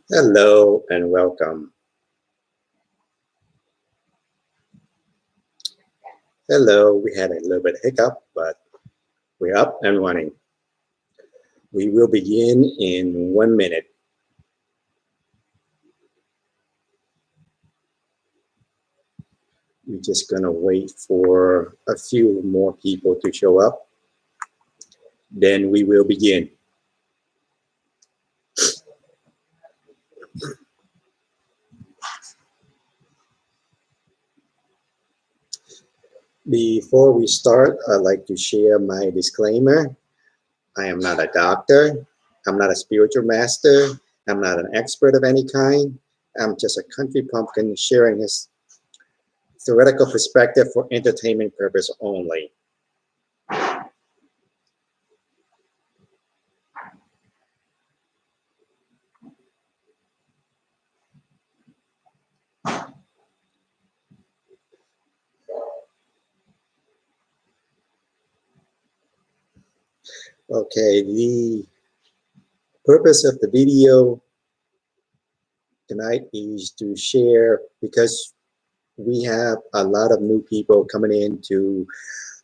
Hello and welcome. Hello, we had a little bit of hiccup, but we're up and running. We will begin in 1 minute. We're just gonna wait for a few more people to show up. Then we will begin. Before we start, I'd like to share my disclaimer. I am not a doctor. I'm not a spiritual master. I'm not an expert of any kind. I'm just a country pumpkin sharing his theoretical perspective for entertainment purpose only. Okay, the purpose of the video tonight is to share, because we have a lot of new people coming into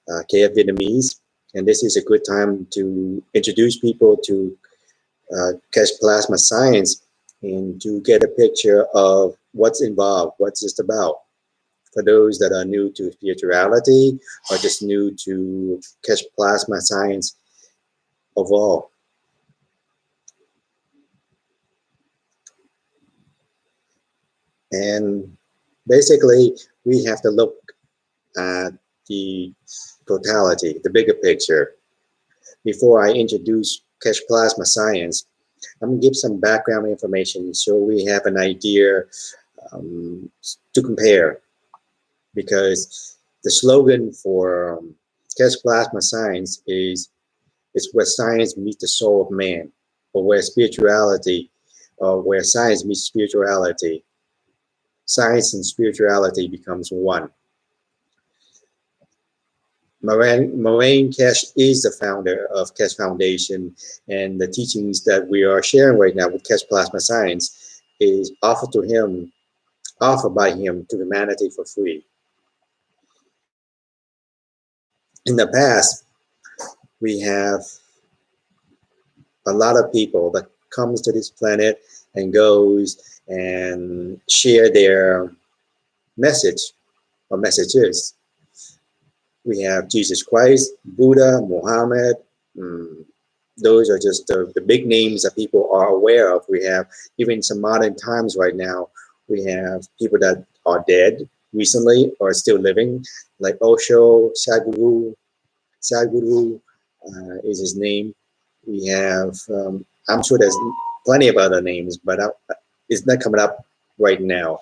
KF Vietnamese, and this is a good time to introduce people to Keshe Plasma Science and to get a picture of what's involved, what's this about. For those that are new to spirituality or just new to Keshe Plasma Science overall. And basically, we have to look at the totality, the bigger picture. Before I introduce Keshe Plasma Science, I'm going to give some background information so we have an idea to compare. Because the slogan for Keshe Plasma Science is, it's where science meets the soul of man, or where spirituality, or where science meets spirituality. Science and spirituality becomes one. Moraine Keshe is the founder of Keshe Foundation, and the teachings that we are sharing right now with Keshe Plasma Science is offered by him to humanity for free. In the past, we have a lot of people that comes to this planet and goes and share their message or messages. We have Jesus Christ, Buddha, Muhammad. Those are just the big names that people are aware of. We have, even some modern times right now, we have people that are dead recently or still living, like Osho, Sadhguru is his name. We have, I'm sure there's plenty of other names, but it's not coming up right now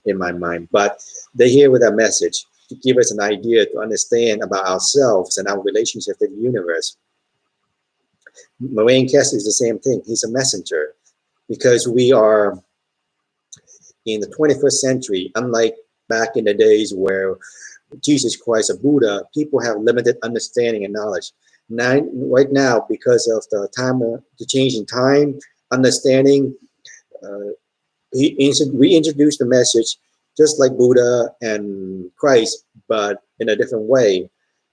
in my mind. But they're here with a message to give us an idea to understand about ourselves and our relationship to the universe. Moraine Keshe is the same thing. He's a messenger, because we are in the 21st century, unlike back in the days where Jesus Christ or Buddha, people have limited understanding and knowledge. Now, right now, because of the change in time, understanding, we introduced the message just like Buddha and Christ, but in a different way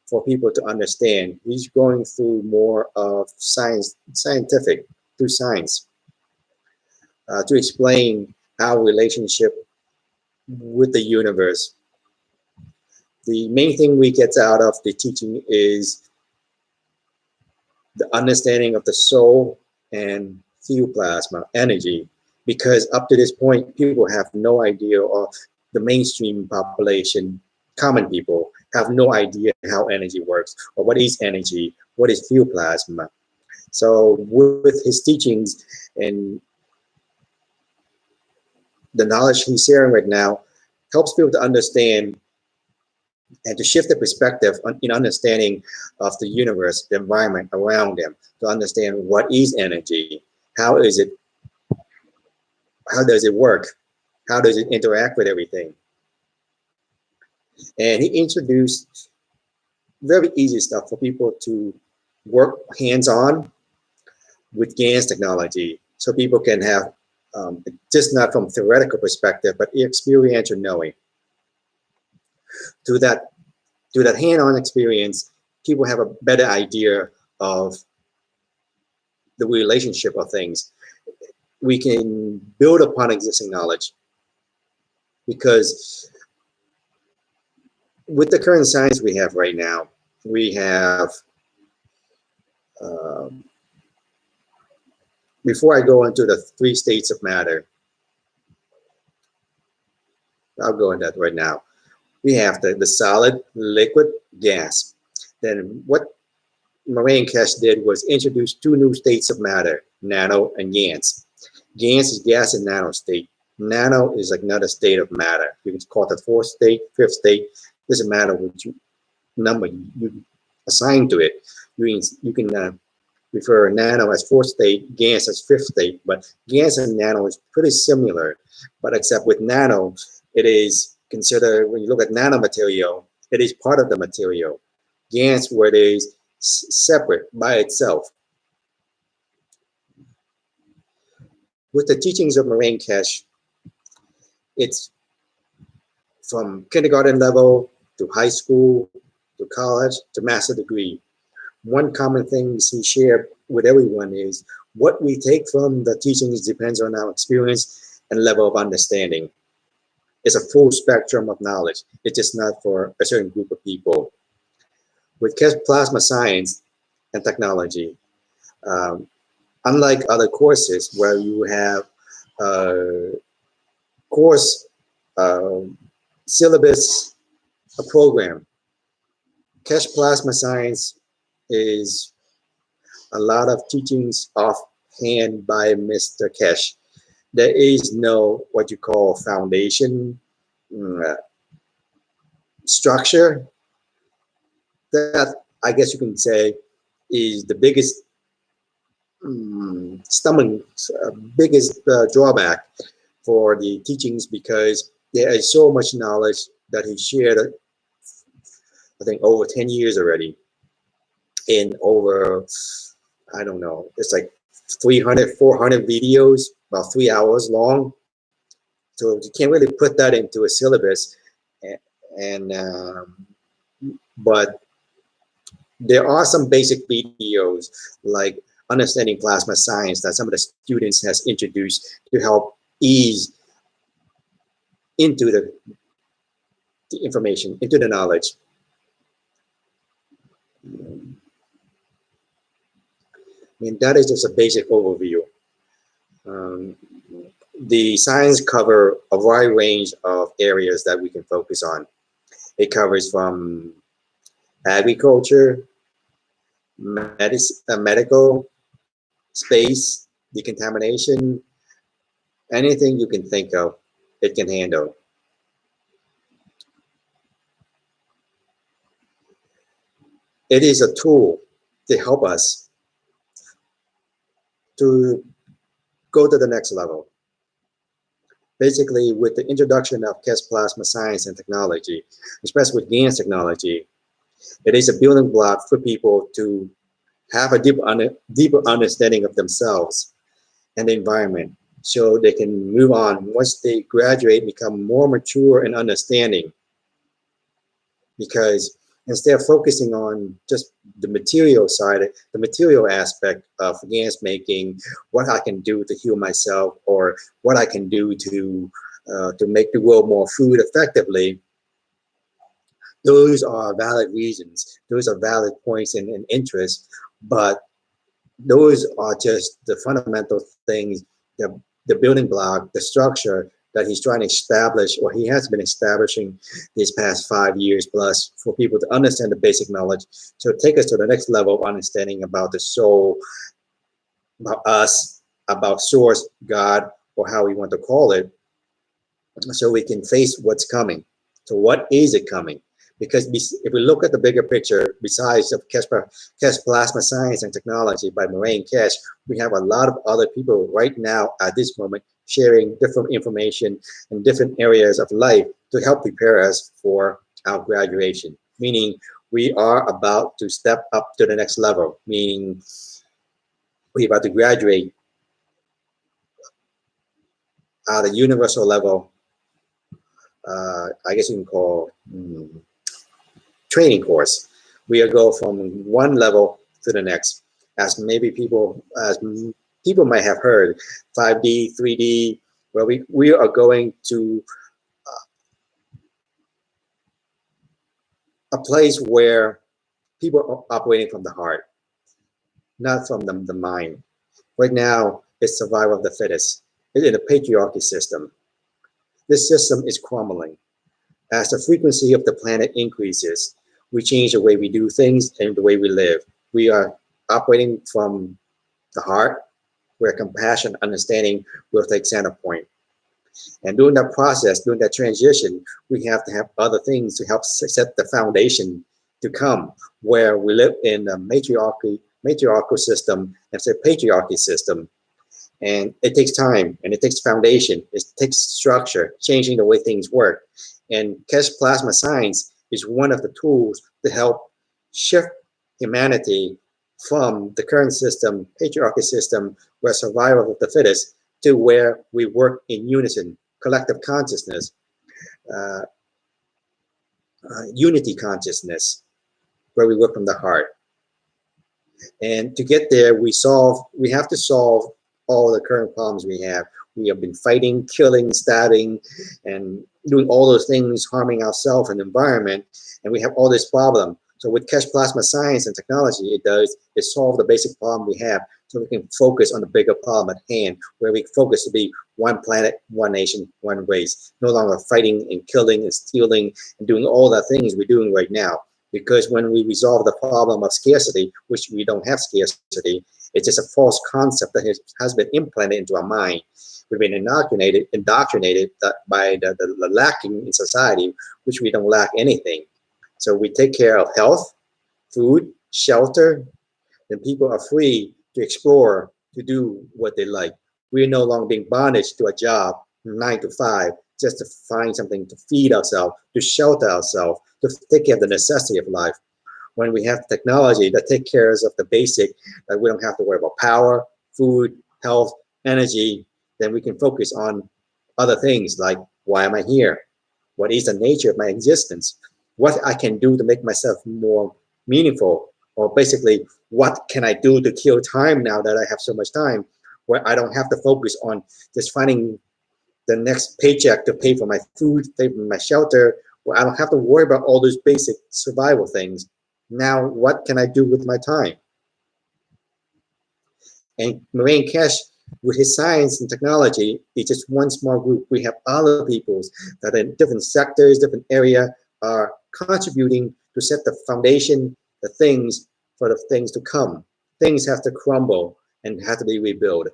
for people to understand. He's going through more of scientific, through science, to explain our relationship with the universe. The main thing we get out of the teaching is the understanding of the soul and field plasma energy, because up to this point, people have no idea, or the mainstream population, common people, have no idea how energy works, or what is energy, what is field plasma. So with his teachings and the knowledge he's sharing right now, helps people to understand and to shift the perspective in understanding of the universe, the environment around them, to understand what is energy, how does it work, how does it interact with everything. And he introduced very easy stuff for people to work hands-on with GANs technology, so people can have just not from theoretical perspective, but experiential knowing. Through that hand-on experience, people have a better idea of the relationship of things. We can build upon existing knowledge, because with the current science we have right now, we have, before I go into the 3 states of matter, I'll go into that right now. We have the solid, liquid, gas. Then what Murray and Keshe did was introduce 2 new states of matter, nano and gans. Gans is gas and nano state. Nano is like another state of matter. You can call it the 4th state, 5th state. Doesn't matter which number you assign to it. You can refer nano as 4th state, gans as 5th state, but gans and nano is pretty similar, but except with nano, it is considered, when you look at nanomaterial, it is part of the material. Gans, where it is separate by itself. With the teachings of Murray and Keshe, it's from kindergarten level to high school to college to master degree. One common thing he shared with everyone is what we take from the teachings depends on our experience and level of understanding. It's a full spectrum of knowledge. It's just not for a certain group of people. With Keshe Plasma Science and Technology, unlike other courses where you have course syllabus, a program, Keshe Plasma Science is a lot of teachings offhand by Mr. Keshe. There is no what you call foundation structure. That, I guess you can say, is the biggest biggest drawback for the teachings, because there is so much knowledge that he shared, I think over 10 years already, in over, I don't know, it's like 300, 400 videos, about 3 hours long. So you can't really put that into a syllabus. But there are some basic videos like understanding plasma science that some of the students has introduced to help ease into the information, into the knowledge. I mean, that is just a basic overview. The science cover a wide range of areas that we can focus on. It covers from agriculture, medical, space, decontamination, anything you can think of, it can handle. It is a tool to help us to go to the next level. Basically, with the introduction of Keshe Plasma Science and Technology, especially with GANS technology, it is a building block for people to have a deeper understanding of themselves and the environment, so they can move on once they graduate, become more mature and understanding. Because instead of focusing on just the material side, the material aspect of GANS making, what I can do to heal myself, or what I can do to make the world more food effectively, those are valid reasons. Those are valid points and interests, but those are just the fundamental things, the building block, the structure that he's trying to establish, or he has been establishing these past 5 years plus, for people to understand the basic knowledge. So take us to the next level of understanding about the soul, about us, about source, God, or how we want to call it, so we can face what's coming. So what is it coming? Because if we look at the bigger picture, besides of Keshe Plasma Science and Technology by Murray and Keshe, we have a lot of other people right now at this moment sharing different information in different areas of life to help prepare us for our graduation. Meaning we are about to step up to the next level, meaning we're about to graduate at the universal level, I guess you can call training course. We go from one level to the next, as people might have heard, 5D, 3D, where we are going to a place where people are operating from the heart, not from the mind. Right now, it's survival of the fittest. It's in a patriarchy system. This system is crumbling. As the frequency of the planet increases, we change the way we do things and the way we live. We are operating from the heart, where compassion, understanding will take center point. And during that process, during that transition, we have to have other things to help set the foundation to come, where we live in a matriarchal system and it's a patriarchy system. And it takes time, and it takes foundation, it takes structure, changing the way things work. And Keshe Plasma Science is one of the tools to help shift humanity from the current system, patriarchy system, where survival of the fittest, to where we work in unison, collective consciousness, unity consciousness, where we work from the heart. And to get there, we have to solve all the current problems we have. We have been fighting, killing, stabbing, and doing all those things, harming ourselves and the environment, and we have all this problem. So with Keshe Plasma Science and technology, it solve the basic problem we have, so we can focus on the bigger problem at hand, where we focus to be one planet, one nation, one race, no longer fighting and killing and stealing and doing all the things we're doing right now. Because when we resolve the problem of scarcity, which we don't have scarcity, it's just a false concept that has been implanted into our mind. We've been indoctrinated by the lacking in society, which we don't lack anything. So we take care of health, food, shelter, then people are free to explore, to do what they like. We're no longer being bondage to a job, 9 to 5, just to find something to feed ourselves, to shelter ourselves, to take care of the necessity of life. When we have technology that takes care of the basic, that we don't have to worry about power, food, health, energy, then we can focus on other things like, why am I here? What is the nature of my existence? What I can do to make myself more meaningful? Or basically, what can I do to kill time now that I have so much time, where I don't have to focus on just finding the next paycheck to pay for my food, pay for my shelter, where I don't have to worry about all those basic survival things. Now, what can I do with my time? And Marine Keshe, with his science and technology, is just one small group. We have other peoples that in different sectors, different area, are contributing to set the foundation, the things for the things to come. Things have to crumble and have to be rebuilt.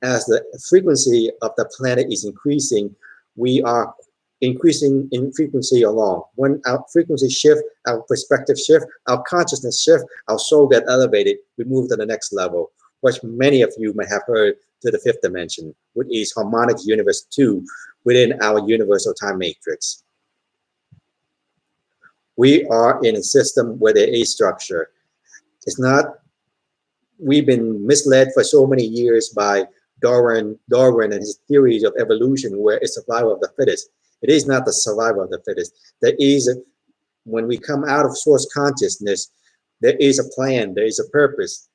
As the frequency of the planet is increasing, we are increasing in frequency along. When our frequency shift, our perspective shift, our consciousness shift, our soul get elevated, we move to the next level, which many of you might have heard, to the 5th dimension, which is harmonic universe 2 within our universal time matrix. We are in a system where there is structure. It's not, we've been misled for so many years by Darwin and his theories of evolution, where it's survival of the fittest. It is not the survival of the fittest. There is, when we come out of source consciousness, there is a plan, there is a purpose.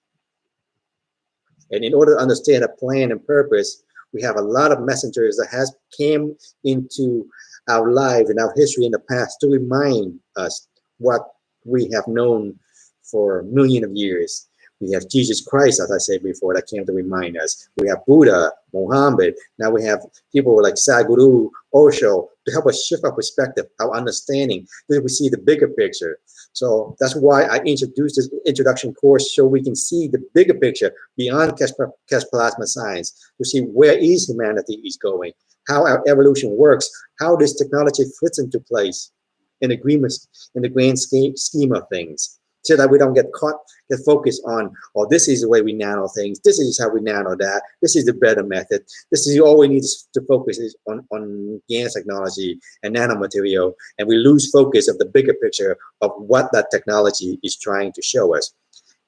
And in order to understand a plan and purpose, we have a lot of messengers that has came into our life and our history in the past to remind us what we have known for millions of years. We have Jesus Christ, as I said before, that came to remind us. We have Buddha, Muhammad. Now we have people like Sadhguru, Osho, to help us shift our perspective, our understanding, so we see the bigger picture. So that's why I introduced this introduction course, so we can see the bigger picture beyond Keshe Plasma Science, to see where is humanity is going, how our evolution works, how this technology fits into place in agreements, in the grand scheme of things, so that we don't get focused on, oh, this is the way we nano things, this is how we nano that, this is the better method, this is all we need to focus is on GANS technology and nanomaterial, and we lose focus of the bigger picture of what that technology is trying to show us.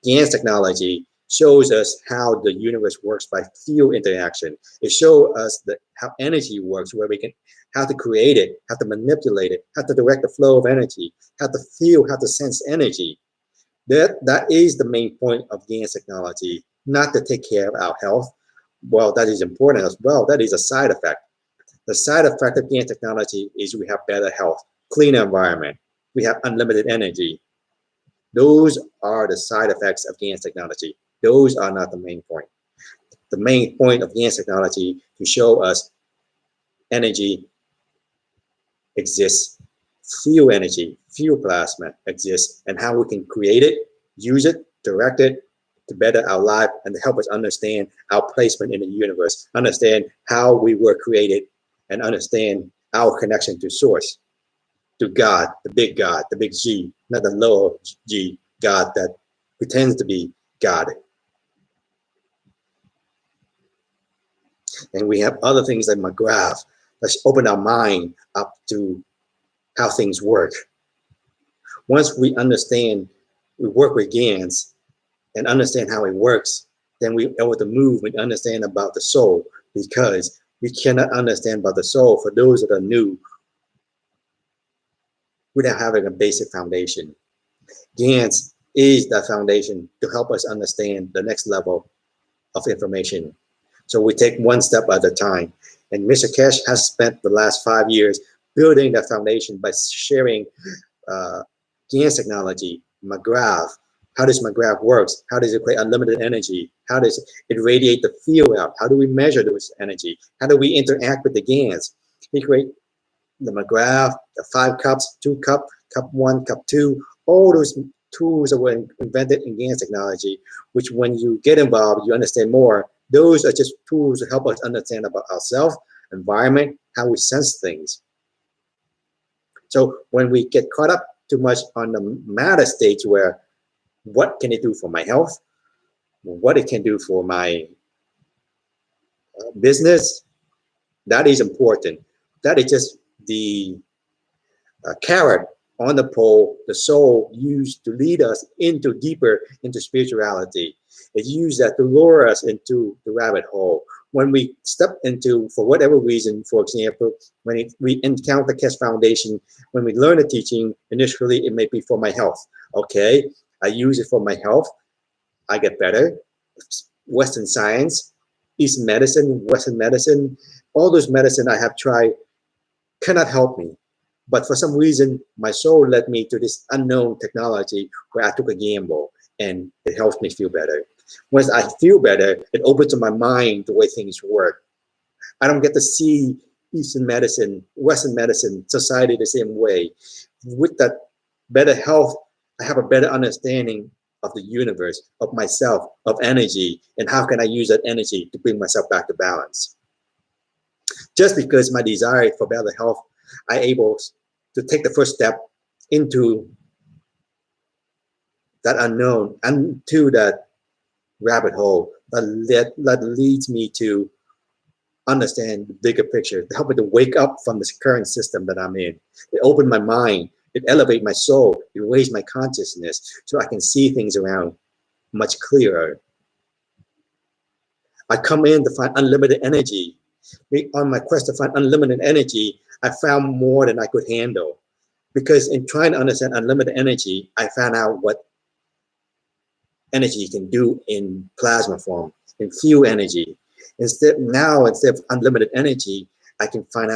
GANS technology shows us how the universe works by field interaction. It shows us how energy works, where we can how to create it, how to manipulate it, how to direct the flow of energy, how to feel, how to sense energy. That is the main point of GAN's technology, not to take care of our health. Well, that is important as well. That is a side effect. The side effect of GAN technology is we have better health, cleaner environment, we have unlimited energy. Those are the side effects of GAN's technology. Those are not the main point. The main point of GAN's technology to show us energy exists, field energy, field plasma exists, and how we can create it, use it, direct it to better our life and to help us understand our placement in the universe, understand how we were created, and understand our connection to source, to God, the big G, not the little g, God that pretends to be God. And we have other things like McGrath. Let's open our mind up to how things work. Once we understand, we work with GANs and understand how it works, then we're able to move and understand about the soul, because we cannot understand about the soul for those that are new without having a basic foundation. GANs is that foundation to help us understand the next level of information. So we take one step at a time. And Mr. Keshe has spent the last 5 years building that foundation by sharing GANs technology, McGrath. How does McGrath works? How does it create unlimited energy? How does it radiate the field out? How do we measure this energy? How do we interact with the GANs? He created the McGrath, the 5 cups, 2 cup, cup 1, cup 2, all those tools that were invented in GANs technology, which when you get involved, you understand more. Those are just tools to help us understand about ourselves, environment, how we sense things. So when we get caught up too much on the matter stage where what can it do for my health, what it can do for my business, that is important. That is just the carrot on the pole the soul used to lead us into deeper into spirituality. It used that to lure us into the rabbit hole. When we step into, for whatever reason, for example, when we encounter Keshe Foundation, when we learn the teaching, initially it may be for my health. Okay, I use it for my health, I get better. Western science, Eastern medicine, Western medicine, all those medicine I have tried cannot help me. But for some reason, my soul led me to this unknown technology where I took a gamble and it helps me feel better. Once I feel better, it opens up my mind the way things work. I don't get to see Eastern medicine, Western medicine, society the same way. With that better health, I have a better understanding of the universe, of myself, of energy, and how can I use that energy to bring myself back to balance. Just because my desire for better health, I'm able to take the first step into that unknown, into that rabbit hole that leads me to understand the bigger picture, to help me to wake up from this current system that I'm in. It opened my mind, it elevated my soul, it raised my consciousness so I can see things around much clearer. I come in to find unlimited energy. On my quest to find unlimited energy, I found more than I could handle. Because in trying to understand unlimited energy, I found out what energy can do in plasma form, in field energy. Instead of unlimited energy, I found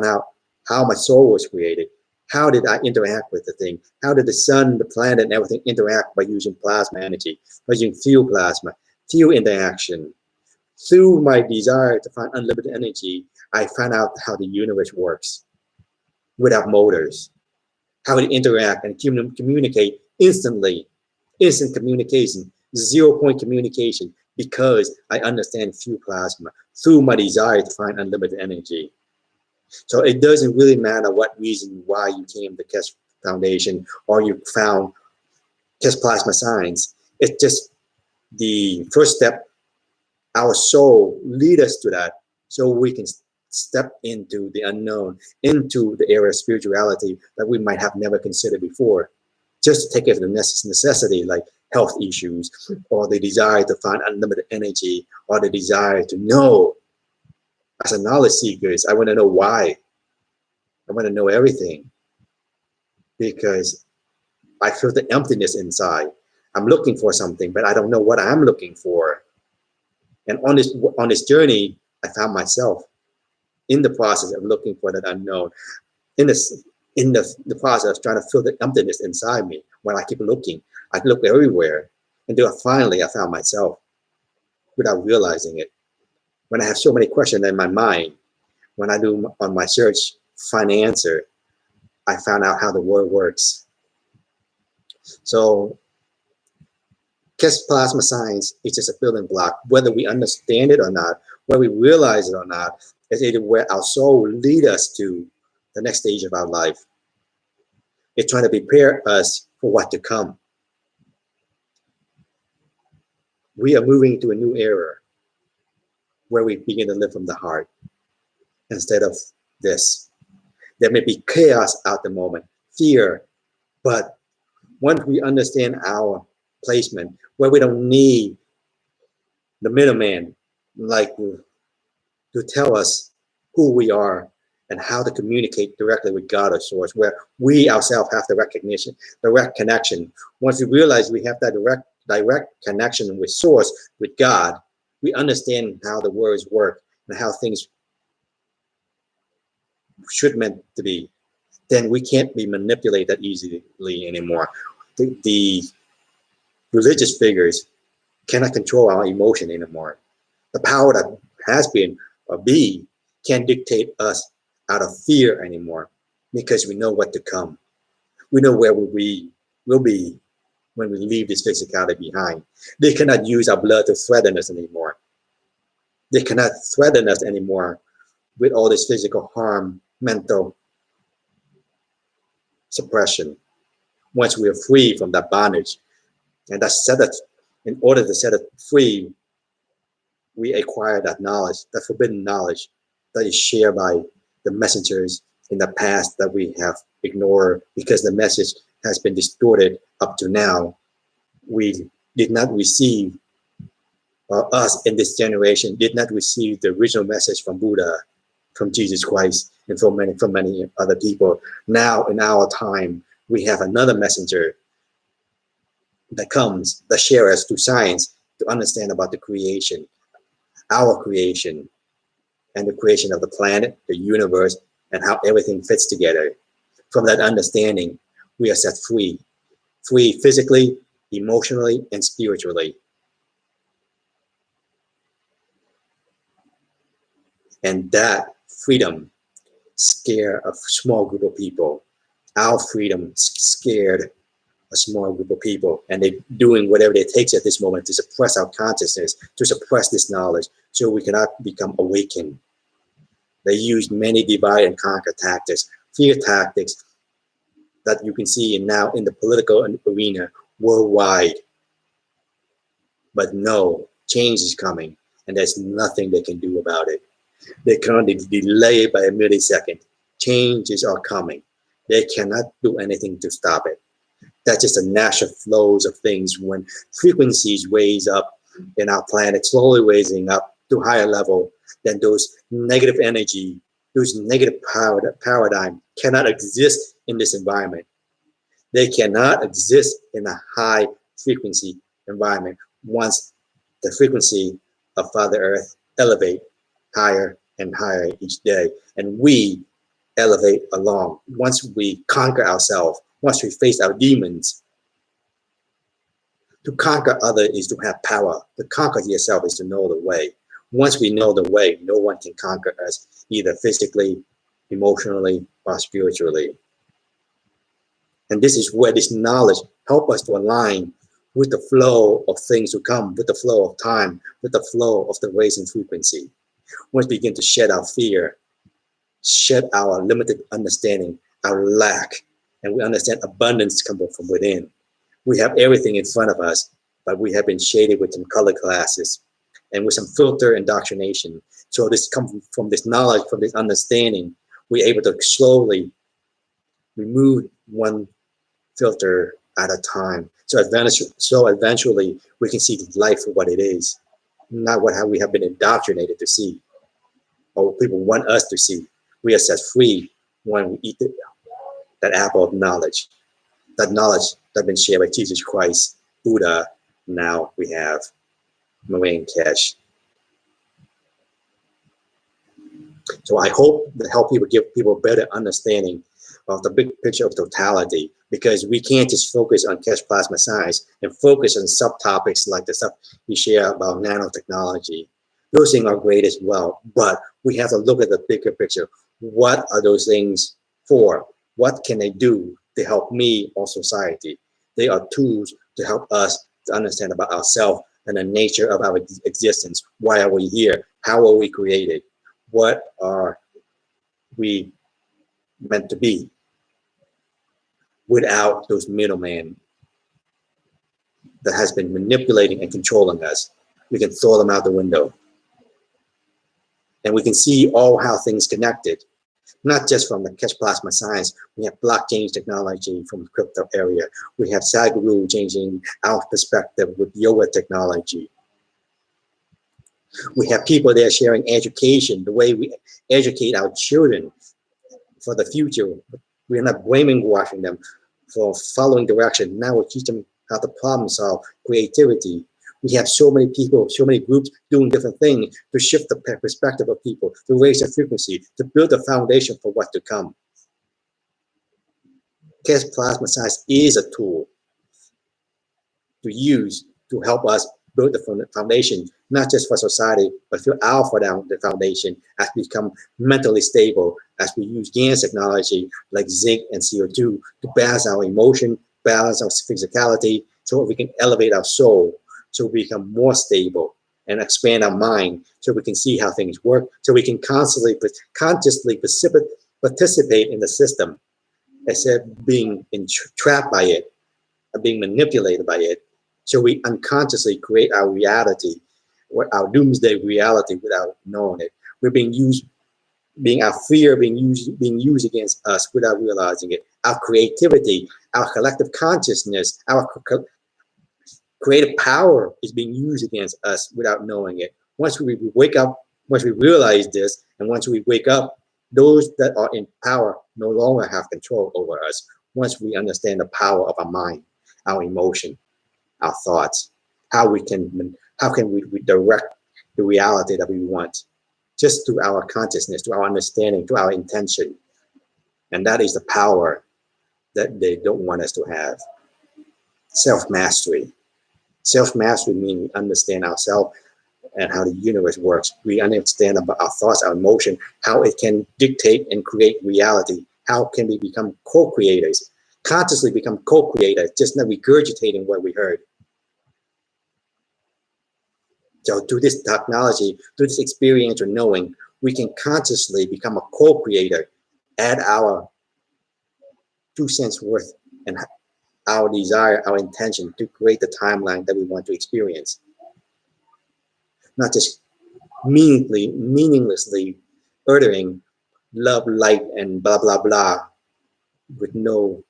out how my soul was created. How did I interact with the thing? How did the sun, the planet, and everything interact by using plasma energy, by using field plasma, field interaction? Through my desire to find unlimited energy, I found out how the universe works without motors, how it interact and communicate instantly, instant communication, 0-point communication, because I understand field plasma through my desire to find unlimited energy. So it doesn't really matter what reason why you came to Keshe Foundation or you found Keshe Plasma Science. It's just the first step. Our soul lead us to that so we can step into the unknown, into the area of spirituality that we might have never considered before. Just to take it as a necessity, like health issues, or the desire to find unlimited energy, or the desire to know. As a knowledge seeker, I want to know why. I want to know everything, because I feel the emptiness inside. I'm looking for something, but I don't know what I'm looking for. And on this journey, I found myself in the process of looking for that unknown, in the process of trying to fill the emptiness inside me. When I keep looking, I look everywhere, until finally I found myself without realizing it. When I have so many questions in my mind, when I do on my search, find the answer, I found out how the world works. So Keshe Plasma Science is just a building block. Whether we understand it or not, whether we realize it or not, is either where our soul will lead us to the next stage of our life. It's trying to prepare us for what to come. We are moving to a new era where we begin to live from the heart instead of this. There may be chaos at the moment, fear, but once we understand our placement, where we don't need the middleman like to tell us who we are and how to communicate directly with God or Source, where we ourselves have the recognition, direct connection. Once we realize we have that direct connection with Source, with God, we understand how the words work and how things should meant to be. Then we can't be manipulated that easily anymore. The religious figures cannot control our emotion anymore. The power that has been or be can't dictate us out of fear anymore, because we know what to come. We know where we will be when we leave this physicality behind. They cannot use our blood to threaten us anymore. They cannot threaten us anymore with all this physical harm, mental suppression. Once we are free from that bondage, and that's set it, in order to set it free, we acquire that knowledge, that forbidden knowledge that is shared by the messengers in the past that we have ignored because the message has been distorted up to now. We did not receive, us in this generation did not receive the original message from Buddha, from Jesus Christ, and from many other people. Now in our time, we have another messenger that comes, that shares us through science to understand about the creation, our creation, and the creation of the planet, the universe, and how everything fits together. From that understanding, we are set free. Free physically, emotionally, and spiritually. And that freedom scared a small group of people. Our freedom scared a small group of people, and they're doing whatever it takes at this moment to suppress our consciousness, to suppress this knowledge, so we cannot become awakened. They use many divide and conquer tactics, fear tactics that you can see now in the political arena worldwide. But no, change is coming, and there's nothing they can do about it. They cannot delay it by a millisecond. Changes are coming. They cannot do anything to stop it. That's just the natural flows of things. When frequencies raise up in our planet, slowly raising up to higher level, then those negative energy, those negative paradigm cannot exist in this environment. They cannot exist in a high frequency environment once the frequency of Father Earth elevate higher and higher each day, and we elevate along. Once we conquer ourselves, once we face our demons, to conquer others is to have power. To conquer yourself is to know the way. Once we know the way, no one can conquer us, either physically, emotionally, or spiritually. And this is where this knowledge helps us to align with the flow of things to come, with the flow of time, with the flow of the raising frequency. Once we begin to shed our fear, shed our limited understanding, our lack, and we understand abundance coming from within. We have everything in front of us, but we have been shaded with some color glasses and with some filter indoctrination. So this comes from this knowledge, from this understanding, we're able to slowly remove one filter at a time. So eventually we can see life for what it is, not how we have been indoctrinated to see, or what people want us to see. We are set free when we eat that apple of knowledge. That knowledge that's been shared by Jesus Christ, Buddha. Now we have Moe and Keshe. So I hope to help people, give people a better understanding of the big picture of totality, because we can't just focus on Keshe Plasma Science and focus on subtopics like the stuff we share about nanotechnology. Those things are great as well, but we have to look at the bigger picture. What are those things for? What can they do to help me or society? They are tools to help us to understand about ourselves and the nature of our existence. Why are we here? How are we created? What are we meant to be without those middlemen that has been manipulating and controlling us? We can throw them out the window. And we can see all how things connected, not just from the Keshe Plasma Science. We have blockchain technology from the crypto area. We have Sadhguru changing our perspective with yoga technology. We have people there sharing education, the way we educate our children for the future. We're not brainwashing them for following direction. Now we teach them how to problem solve, creativity. We have so many people, so many groups doing different things to shift the perspective of people, to raise the frequency, to build a foundation for what to come. Keshe Plasma Science is a tool to use to help us build the foundation, not just for society, but for our foundation as we become mentally stable, as we use GANs technology like zinc and CO2 to balance our emotion, balance our physicality, so we can elevate our soul, so we become more stable and expand our mind, so we can see how things work, so we can consciously participate in the system instead of being trapped by it, or being manipulated by it. So we unconsciously create our reality, our doomsday reality, without knowing it. We're being used, our fear being used against us without realizing it. Our creativity, our collective consciousness, our creative power is being used against us without knowing it. Once we wake up, once we realize this, and once we wake up, those that are in power no longer have control over us. Once we understand the power of our mind, our emotion, our thoughts, how can we direct the reality that we want, just through our consciousness, through our understanding, through our intention. And that is the power that they don't want us to have. Self-mastery. Self-mastery means we understand ourselves and how the universe works. We understand about our thoughts, our emotion, how it can dictate and create reality. How can we become co-creators? Consciously become co-creators, just not regurgitating what we heard. So through this technology, through this experiential knowing, we can consciously become a co-creator, add our 2 cents worth and our desire, our intention to create the timeline that we want to experience. Not just meaninglessly uttering love, light, and blah, blah, blah, with no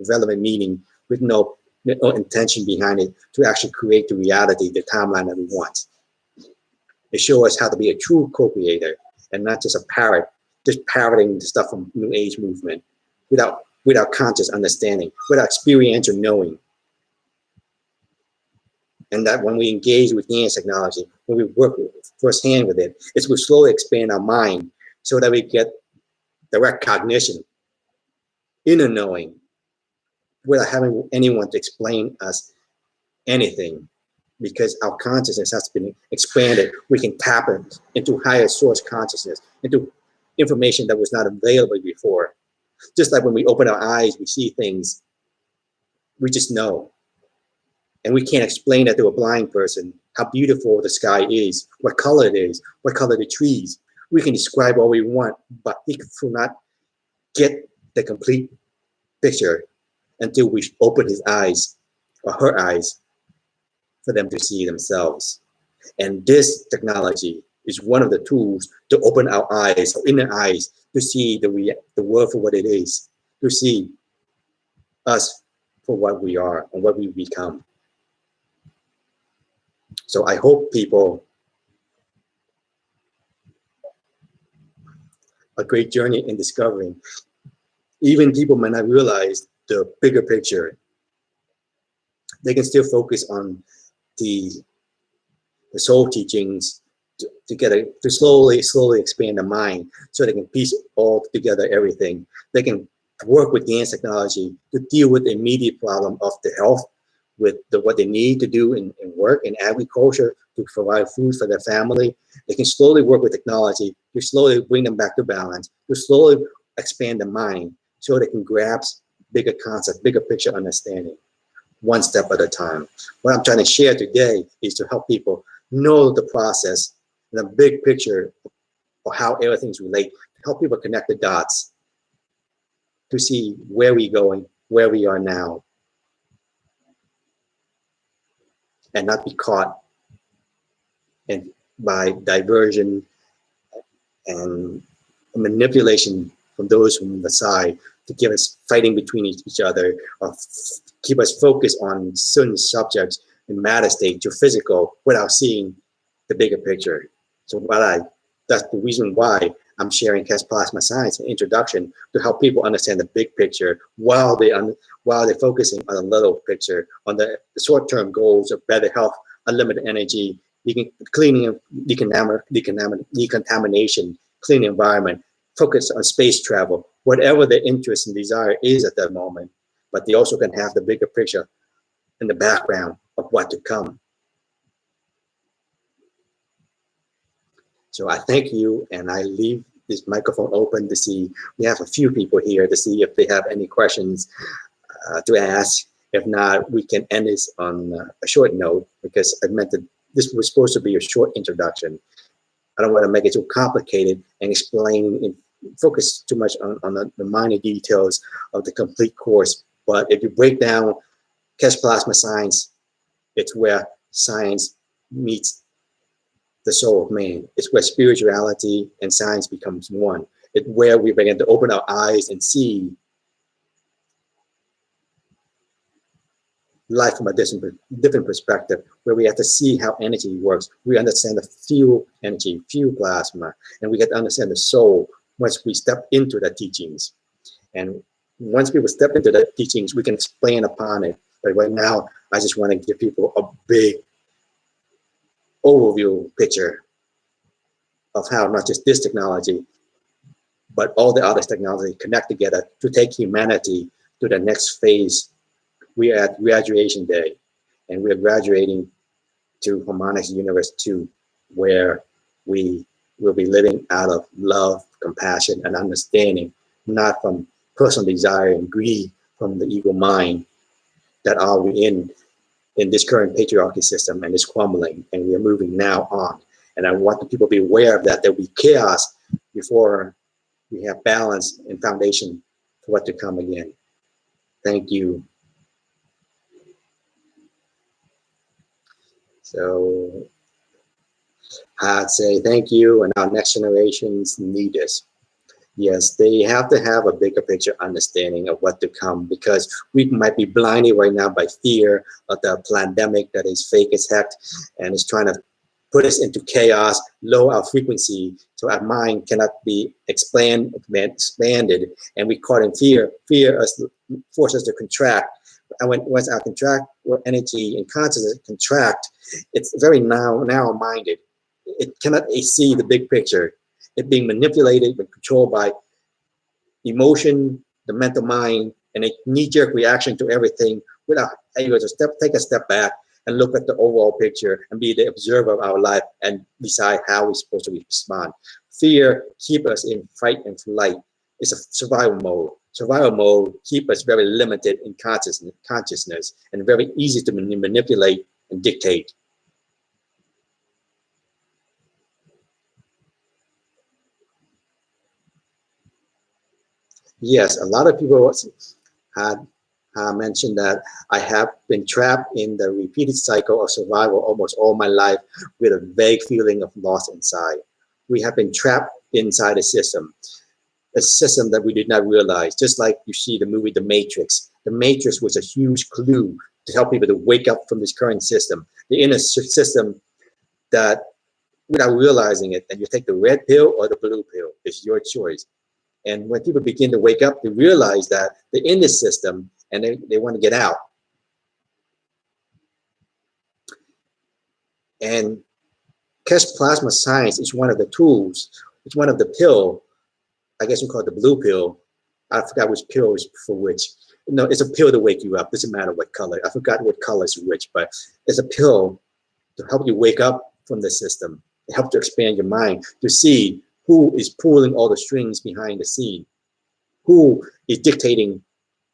relevant meaning, with no intention behind it, to actually create the reality, the timeline that we want. It shows us how to be a true co-creator and not just a parrot, just parroting the stuff from New Age movement without conscious understanding, without experiential knowing. And that when we engage with GANs technology, when we work firsthand with it, it will slowly expand our mind so that we get direct cognition, inner knowing, without having anyone to explain us anything. Because our consciousness has been expanded, we can tap into higher source consciousness, into information that was not available before. Just like when we open our eyes, we see things, we just know. And we can't explain that to a blind person, how beautiful the sky is, what color it is, what color the trees. We can describe all we want, but he will not get the complete picture until we open his eyes or her eyes for them to see themselves. And this technology is one of the tools to open our eyes, our inner eyes, to see the world for what it is, to see us for what we are and what we become. So I hope people a great journey in discovering. Even people might not realize the bigger picture. They can still focus on the soul teachings to slowly expand the mind, so they can piece all together everything. They can work with dance technology to deal with the immediate problem of the health, with what they need to do in work and agriculture to provide food for their family. They can slowly work with technology to slowly bring them back to balance, to slowly expand the mind so they can grasp bigger concepts, bigger picture understanding, one step at a time. What I'm trying to share today is to help people know the process, the big picture of how everything's relate, to help people connect the dots to see where we're going, where we are now, and not be caught by diversion and manipulation from those from the side to give us fighting between each other, or keep us focused on certain subjects in matter state to physical without seeing the bigger picture. So that's the reason why I'm sharing Keshe Plasma Science, an introduction to help people understand the big picture while they're focusing on the little picture, on the short-term goals of better health, unlimited energy, cleaning, decontamination, clean environment, focus on space travel, whatever their interest and desire is at that moment. But they also can have the bigger picture in the background of what to come. So I thank you, and I leave this microphone open to see. We have a few people here to see if they have any questions to ask. If not, we can end this on a short note, because I meant that this was supposed to be a short introduction. I don't want to make it too complicated and explain and focus too much on the minor details of the complete course. But if you break down Keshe Plasma Science, it's where science meets the soul of man. It's where spirituality and science becomes one. It's where we begin to open our eyes and see life from a different perspective, where we have to see how energy works. We understand the fuel energy, fuel plasma, and we get to understand the soul once we step into the teachings. And once people step into the teachings, we can explain upon it. But right now, I just want to give people a big overview picture of how not just this technology, but all the other technology connect together to take humanity to the next phase. We are at graduation day, and we are graduating to Harmonics Universe 2, where we will be living out of love, compassion, and understanding, not from personal desire and greed from the ego mind that are we in this current patriarchy system, and it's crumbling, and we are moving now on. And I want the people to be aware of that. There will be chaos before we have balance and foundation for what to come again. Thank you. So I'd say thank you, and our next generations need this. Yes, they have to have a bigger picture understanding of what to come, because we might be blinded right now by fear of the pandemic that is fake as heck and is trying to put us into chaos, lower our frequency so our mind cannot be expanded, and we caught in fear. Fear forces us to contract. And once our energy and consciousness contract, it's very narrow-minded. It cannot see the big picture. It's being manipulated and controlled by emotion, the mental mind, and a knee-jerk reaction to everything without able to take a step back and look at the overall picture and be the observer of our life and decide how we're supposed to respond. Fear keeps us in fight and flight. It's a survival mode. Survival mode keeps us very limited in consciousness and very easy to manipulate and dictate. Yes, a lot of people had mentioned that I have been trapped in the repeated cycle of survival almost all my life with a vague feeling of loss inside. We have been trapped inside a system that we did not realize. Just like you see the movie The Matrix, The matrix was a huge clue to help people to wake up from this current system, the inner system that, without realizing it, and you take the red pill or the blue pill. It's your choice. And when people begin to wake up, they realize that they're in this system and they want to get out. And Keshe Plasma Science is one of the tools. It's one of the pill. I guess we call it the blue pill. I forgot which pill is for which. No, it's a pill to wake you up. Doesn't matter what color. I forgot what color is which, but it's a pill to help you wake up from the system. It helps to expand your mind to see who is pulling all the strings behind the scene, who is dictating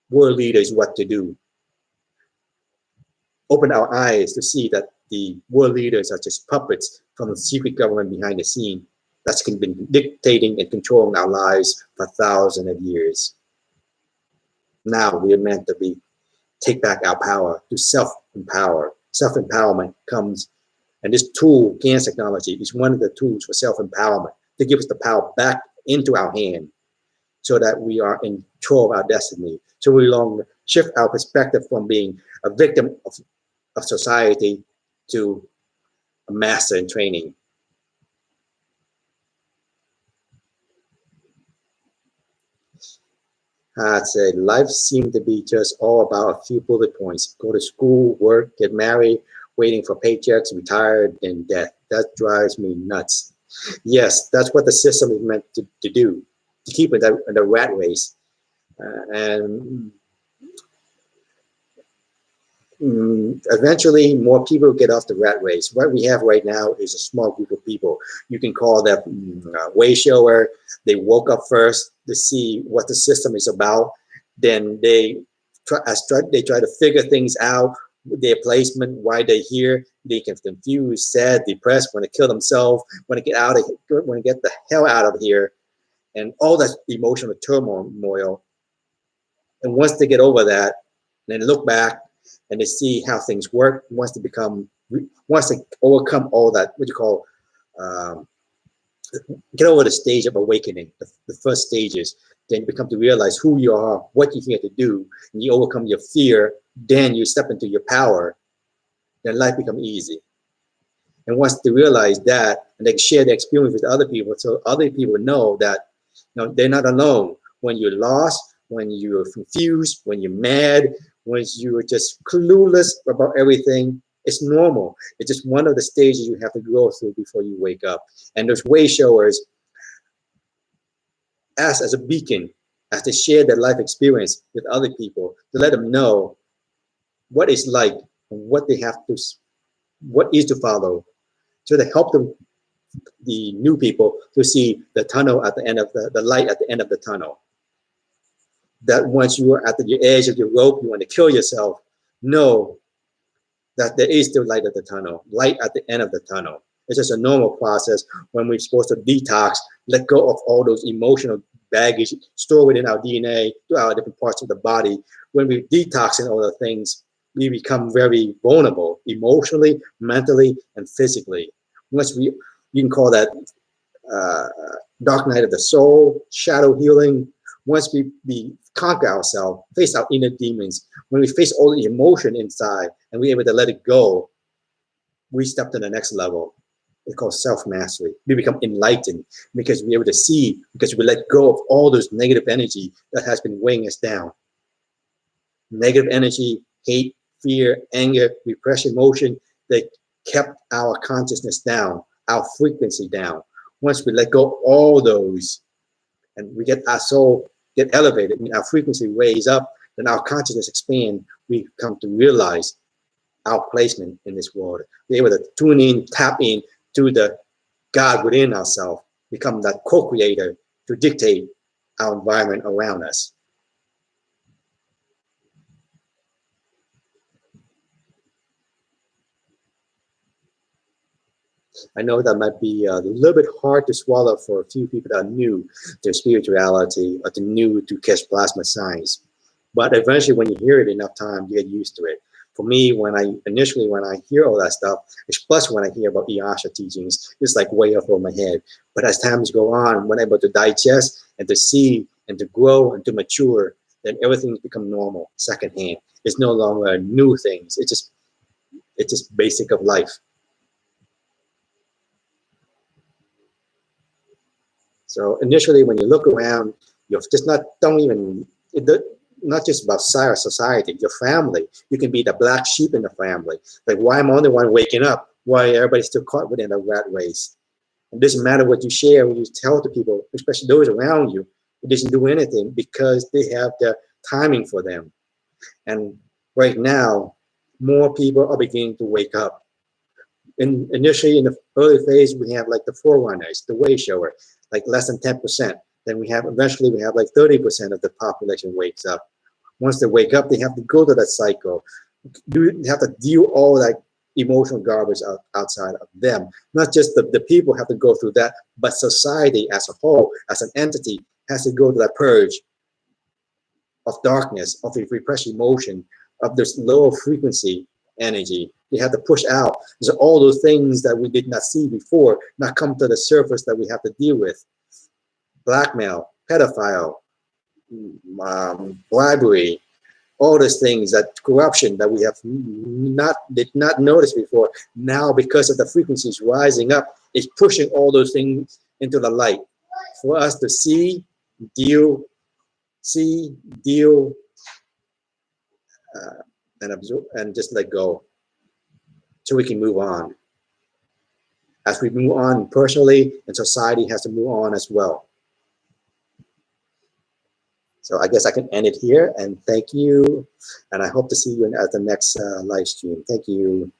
world leaders what to do. Open our eyes to see that the world leaders are just puppets from the secret government behind the scene that's been dictating and controlling our lives for thousands of years. Now we are meant to take back our power to self-empower. Self-empowerment comes, and this tool, GANS technology, is one of the tools for self-empowerment to give us the power back into our hand so that we are in control of our destiny. So we longer shift our perspective from being a victim of society to a master in training. I'd say life seemed to be just all about a few bullet points. Go to school, work, get married, waiting for paychecks, retired, and death. That drives me nuts. Yes, that's what the system is meant to do, to keep it in the rat race. Eventually, more people get off the rat race. What we have right now is a small group of people. You can call them way shower. They woke up first to see what the system is about. Then they try to figure things out, their placement, why they're here. They get confused, sad, depressed, want to kill themselves, want to get out of here, want to get the hell out of here, and all that emotional turmoil. And once they get over that, then look back and they see how things work. Once they overcome all that, what you call, get over the stage of awakening, the first stages, then you become to realize who you are, what you're here to do, and you overcome your fear, then you step into your power, then life becomes easy. And once they realize that, and they share their experience with other people, so other people know that they're not alone. When you're lost, when you're confused, when you're mad, when you're just clueless about everything, it's normal. It's just one of the stages you have to go through before you wake up. And those way showers act as a beacon, as they share their life experience with other people, to let them know what it's like and what they have to, what is to follow. So they help them, the new people, to see the tunnel at the end of the light at the end of the tunnel. That once you are at the edge of your rope, you want to kill yourself, know that there is still light at the tunnel, light at the end of the tunnel. It's just a normal process when we're supposed to detox, let go of all those emotional baggage stored within our DNA, to our different parts of the body. When we detoxing all the things, we become very vulnerable emotionally, mentally, and physically. Once you can call that dark night of the soul, shadow healing. Once we conquer ourselves, face our inner demons, when we face all the emotion inside and we're able to let it go, we step to the next level. It's called self-mastery. We become enlightened because we're able to see, because we let go of all those negative energy that has been weighing us down. Negative energy, hate, fear, anger, repressed emotion, that kept our consciousness down, our frequency down. Once we let go of all those and we get our soul get elevated, our frequency raise up, then our consciousness expand, we come to realize our placement in this world. We're able to tune in, tap in to the God within ourselves, become that co-creator to dictate our environment around us. I know that might be a little bit hard to swallow for a few people that are new to spirituality or new to Keshe Plasma Science. But eventually, when you hear it enough time, you get used to it. For me, when I hear all that stuff, especially when I hear about ARhAyas teachings, it's like way up over my head. But as times go on, when I'm able to digest and to see and to grow and to mature, then everything's become normal, secondhand. It's no longer new things. It's just basic of life. So initially, when you look around, you're just not just about society, your family. You can be the black sheep in the family. Like, why am I the one waking up? Why everybody's still caught within a rat race? It doesn't matter what you share, what you tell to people, especially those around you. It doesn't do anything because they have the timing for them. And right now, more people are beginning to wake up. Initially, in the early phase, we have like the forerunners, the way shower, like less than 10%. Then eventually we have like 30% of the population wakes up. Once they wake up, they have to go to that cycle. They have to deal all that emotional garbage outside of them. Not just the people have to go through that, but society as a whole, as an entity, has to go to that purge of darkness, of repressed emotion, of this lower frequency energy. They have to push out. So all those things that we did not see before not come to the surface that we have to deal with. Blackmail, pedophile, bribery, all those things, that corruption that we have did not notice before. Now, because of the frequencies rising up, it's pushing all those things into the light for us to see, deal, and absorb, and just let go, so we can move on. As we move on personally, and society has to move on as well. So I guess I can end it here, and thank you. And I hope to see you at the next live stream. Thank you.